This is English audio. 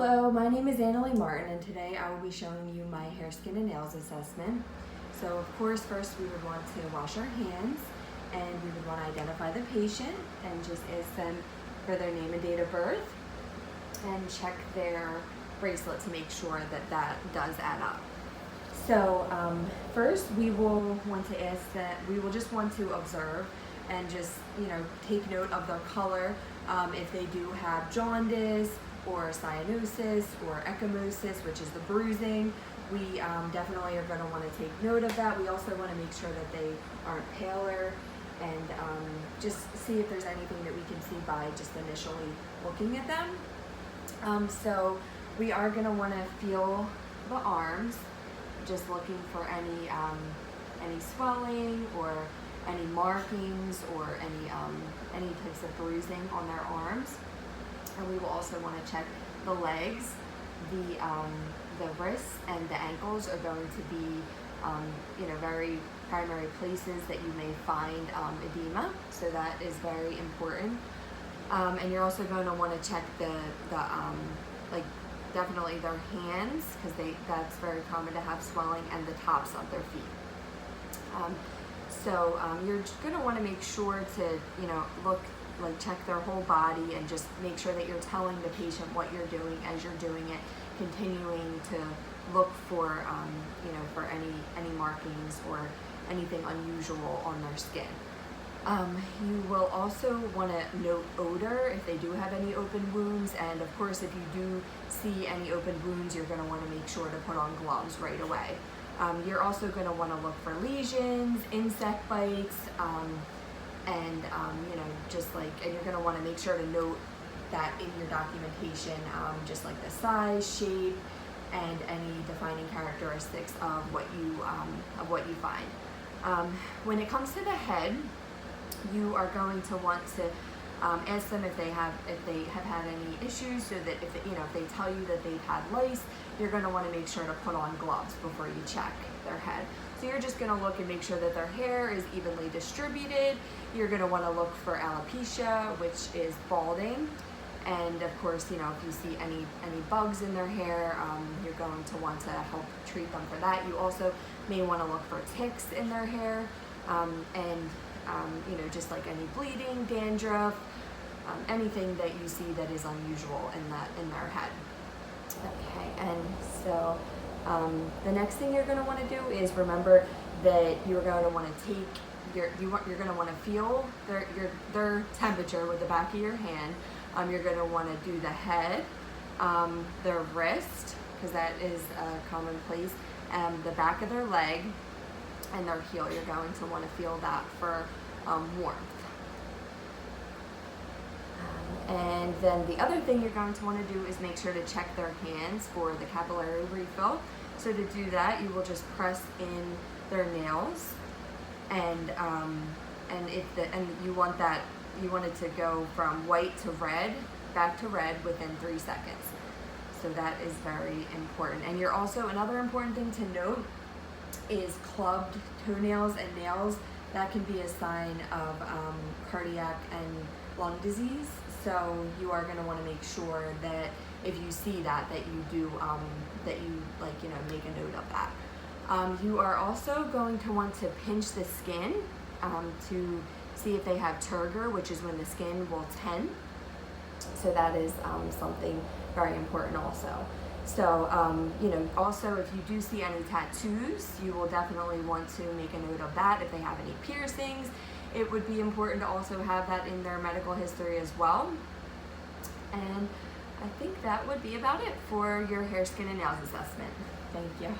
Hello, my name is Annalie Martin, and today I will be showing you my hair, skin, and nails assessment. So of course, first we would want to wash our hands, and we would want to identify the patient and just ask them for their name and date of birth, and check their bracelet to make sure that that does add up. So first we will want to ask that, we will just want to observe and just, take note of their color. If they do have jaundice or cyanosis or ecchymosis, which is the bruising, we definitely are going to want to take note of that. We also want to make sure that they aren't paler, and just see if there's anything that we can see by just initially looking at them. So we are going to want to feel the arms, just looking for any swelling or any markings or any types of bruising on their arms. And we will also want to check the legs. The wrists and the ankles are going to be very primary places that you may find edema, so that is very important. And you're also going to want to check definitely their hands, because that's very common to have swelling, and the tops of their feet. So you're just going to want to make sure to check their whole body, and just make sure that you're telling the patient what you're doing as you're doing it, continuing to look for for any markings or anything unusual on their skin. You will also want to note odor if they do have any open wounds, and of course if you do see any open wounds, you're going to want to make sure to put on gloves right away. You're also going to want to look for lesions, insect bites, and you're going to want to make sure to note that in your documentation, just like the size, shape, and any defining characteristics of what you find. When it comes to the head, you are going to want to ask them if they have had any issues, so that if they tell you that they've had lice, you're going to want to make sure to put on gloves before you check their head. So you're just going to look and make sure that their hair is evenly distributed. You're going to want to look for alopecia, which is balding. And of course, if you see any bugs in their hair, you're going to want to help treat them for that. You also may want to look for ticks in their hair, just like any bleeding, dandruff, anything that you see that is unusual in their head. Okay, and so the next thing you're going to want to do is remember that you're going to want to take you're going to want to feel their temperature with the back of your hand. You're going to want to do the head, their wrist, because that is a common place, the back of their leg, and their heel. You're going to want to feel that for warmth. And then the other thing you're going to want to do is make sure to check their hands for the capillary refill. So to do that, you will just press in their nails, and you want it to go from white to red, back to red within 3 seconds. So that is very important. And you're also, another important thing to note is clubbed toenails and nails. That can be a sign of cardiac and lung disease. So you are going to want to make sure that if you see that you do make a note of that. You are also going to want to pinch the skin to see if they have turgor, which is when the skin will tend. So that is something very important also. So, also if you do see any tattoos, you will definitely want to make a note of that. If they have any piercings, it would be important to also have that in their medical history as well. And I think that would be about it for your hair, skin, and nails assessment. Thank you.